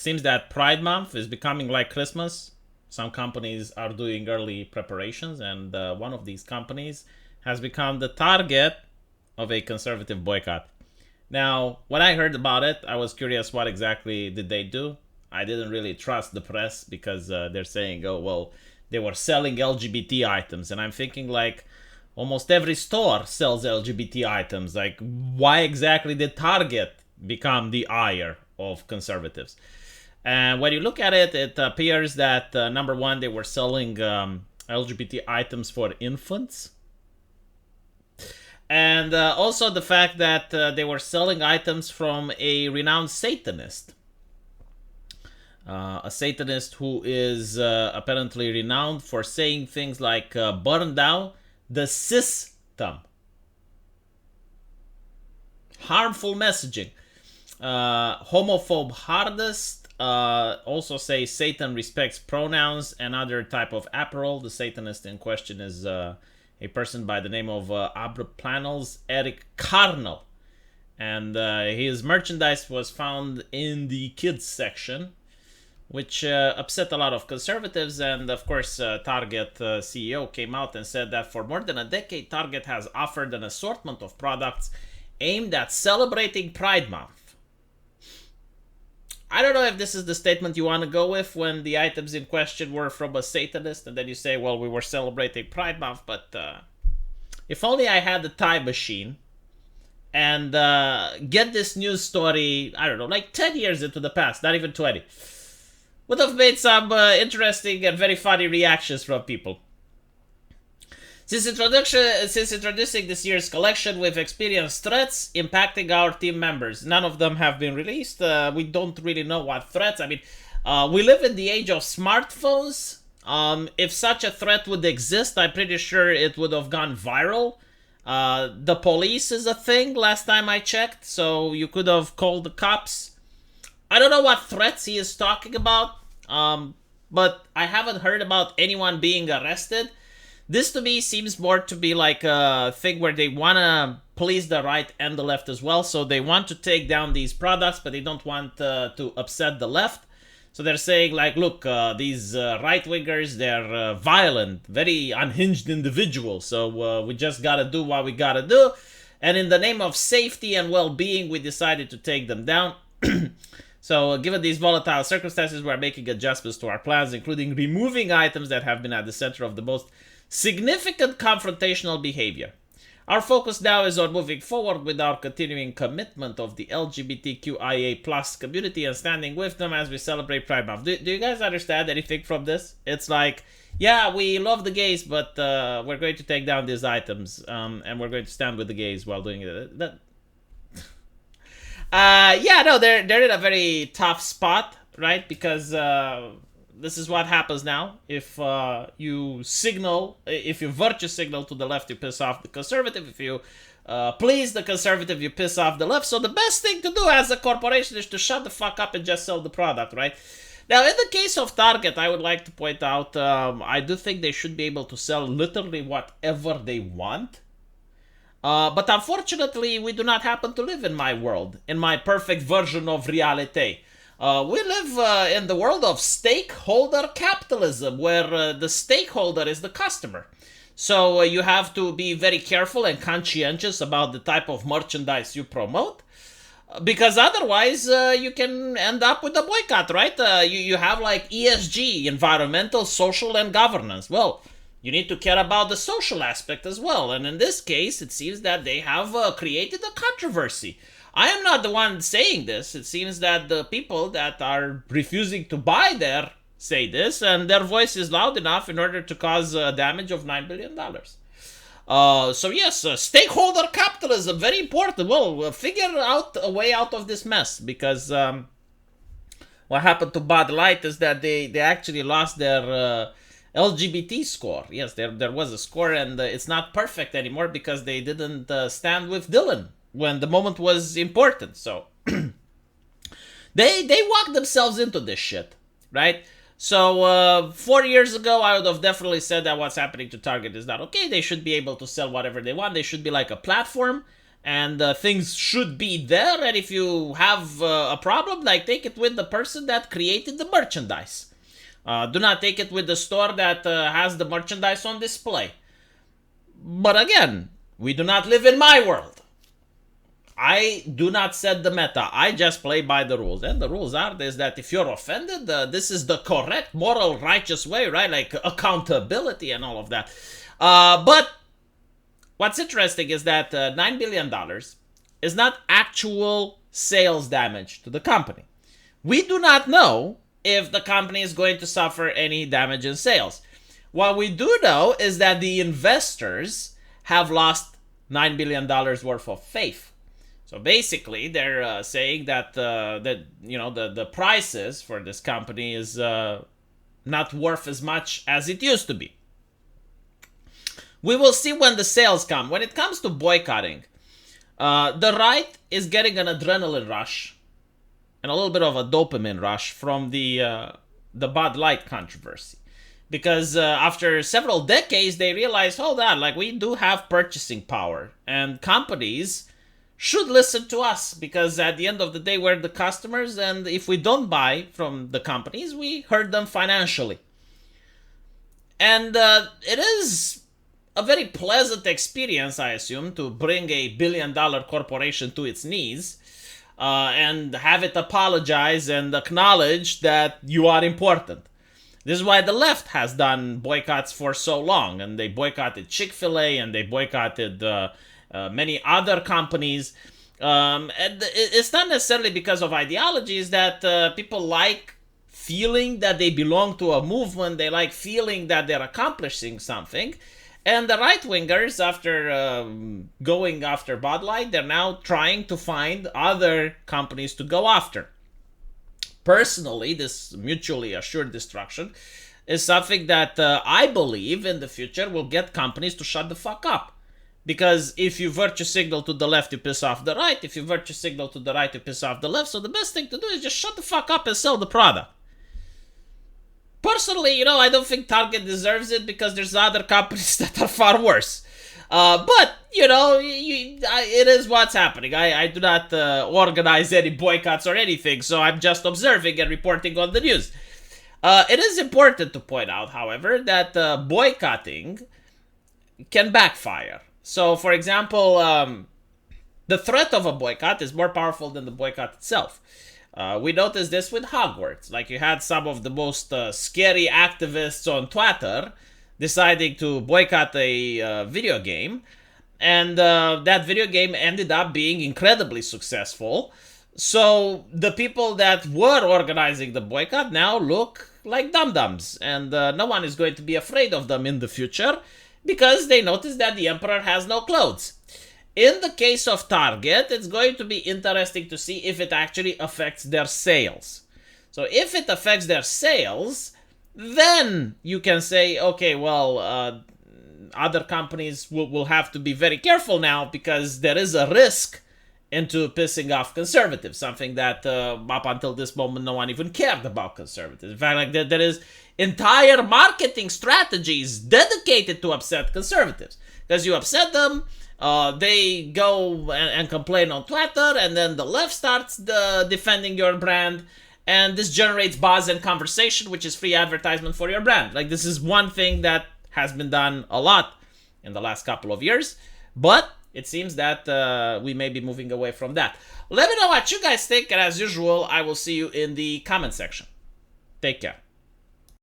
seems that Pride Month is becoming like Christmas. Some companies are doing early preparations, and one of these companies has become the target of a conservative boycott. Now, when I heard about it, I was curious what exactly did they do. I didn't really trust the press because they're saying, oh, well, they were selling LGBT items. And I'm thinking, like, almost every store sells LGBT items. Like, why exactly did Target become the ire of conservatives? And when you look at it, it appears that, number one, they were selling LGBT items for infants. And also the fact that they were selling items from a renowned Satanist. A Satanist who is apparently renowned for saying things like burn down the system. Harmful messaging. Homophobe hardest. Also say Satan respects pronouns and other type of apparel. The Satanist in question is a person by the name of Abraplanels Eric Carnel. And his merchandise was found in the kids section, which upset a lot of conservatives. And of course, Target CEO came out and said that for more than a decade, Target has offered an assortment of products aimed at celebrating Pride Month. I don't know if this is the statement you want to go with when the items in question were from a Satanist, and then you say, well, we were celebrating Pride Month, but if only I had a time machine and get this news story, I don't know, like 10 years into the past, not even 20. Would have made some interesting and very funny reactions from people. Since introducing this year's collection, we've experienced threats impacting our team members. None of them have been released. We don't really know what threats. I mean, we live in the age of smartphones. If such a threat would exist, I'm pretty sure it would have gone viral. The police is a thing last time I checked, so you could have called the cops. I don't know what threats he is talking about, but I haven't heard about anyone being arrested. This to me seems more to be like a thing where they want to please the right and the left as well. So they want to take down these products, but they don't want to upset the left. So they're saying like, look, these right-wingers, they're violent, very unhinged individuals. So we just got to do what we got to do. And in the name of safety and well-being, we decided to take them down. So, given these volatile circumstances, we're making adjustments to our plans, including removing items that have been at the center of the most significant confrontational behavior. Our focus now is on moving forward with our continuing commitment of the LGBTQIA plus community and standing with them as we celebrate Pride Month. Do you guys understand anything from this? It's like, yeah, we love the gays, but we're going to take down these items, and we're going to stand with the gays while doing it. Yeah, no, they're in a very tough spot, right? Because this is what happens now. If you virtue signal to the left, you piss off the conservative. If you please the conservative, you piss off the left. So the best thing to do as a corporation is to shut the fuck up and just sell the product, right? Now, in the case of Target, I would like to point out, I do think they should be able to sell literally whatever they want. But unfortunately, we do not happen to live in my world, in my perfect version of reality. We live in the world of stakeholder capitalism, where the stakeholder is the customer. So you have to be very careful and conscientious about the type of merchandise you promote, because otherwise you can end up with a boycott, right? You have like ESG, environmental, social, and governance. Well, you need to care about the social aspect as well. And in this case, it seems that they have created a controversy. I am not the one saying this. It seems that the people that are refusing to buy there say this, and their voice is loud enough in order to cause damage of $9 billion. So yes, stakeholder capitalism, very important. Well, figure out a way out of this mess, because what happened to Bud Light is that they actually lost their LGBT score. Yes, there was a score, and it's not perfect anymore because they didn't stand with Dylan when the moment was important. So they walked themselves into this shit, right? So 4 years ago, I would have definitely said that what's happening to Target is not okay. They should be able to sell whatever they want. They should be like a platform, and things should be there. And if you have a problem, like, take it with the person that created the merchandise. Do not take it with the store that has the merchandise on display. But again, we do not live in my world. I do not set the meta. I just play by the rules. And the rules are this, that if you're offended, this is the correct, moral, righteous way, right? Like accountability and all of that. But what's interesting is that $9 billion is not actual sales damage to the company. We do not know if the company is going to suffer any damage in sales. What we do know is that the investors have lost $9 billion worth of faith. So basically, they're saying that the prices for this company is not worth as much as it used to be. We will see when the sales come. When it comes to boycotting, the right is getting an adrenaline rush and a little bit of a dopamine rush from the Bud Light controversy. Because after several decades, they realized, hold on, like, we do have purchasing power. And companies should listen to us, because at the end of the day, we're the customers, and if we don't buy from the companies, we hurt them financially. And it is a very pleasant experience, I assume, to bring a billion-dollar corporation to its knees and have it apologize and acknowledge that you are important. This is why the left has done boycotts for so long, and they boycotted Chick-fil-A, and they boycotted many other companies. And it's not necessarily because of ideologies, that people like feeling that they belong to a movement. They like feeling that they're accomplishing something. And the right-wingers, after going after Bud Light, they're now trying to find other companies to go after. Personally, this mutually assured destruction is something that I believe in the future will get companies to shut the fuck up. Because if you virtue signal to the left, you piss off the right. If you virtue signal to the right, you piss off the left. So the best thing to do is just shut the fuck up and sell the product. Personally, I don't think Target deserves it, because there's other companies that are far worse. But, it is what's happening. I do not organize any boycotts or anything, so I'm just observing and reporting on the news. It is important to point out, however, that boycotting can backfire. So, for example, the threat of a boycott is more powerful than the boycott itself. We noticed this with Hogwarts. Like, you had some of the most scary activists on Twitter deciding to boycott a video game. And that video game ended up being incredibly successful. So the people that were organizing the boycott now look like dum-dums. And no one is going to be afraid of them in the future, because they notice that the emperor has no clothes. In the case of Target, it's going to be interesting to see if it actually affects their sales. So if it affects their sales, then you can say, okay, well, other companies will have to be very careful now, because there is a risk into pissing off conservatives, something that up until this moment no one even cared about conservatives. In fact, like, there is entire marketing strategies dedicated to upset conservatives, because you upset them, they go and complain on Twitter, and then the left starts defending your brand, and this generates buzz and conversation, which is free advertisement for your brand. Like, this is one thing that has been done a lot in the last couple of years, but it seems that we may be moving away from that. Let me know what you guys think, and as usual, I will see you in the comment section. Take care.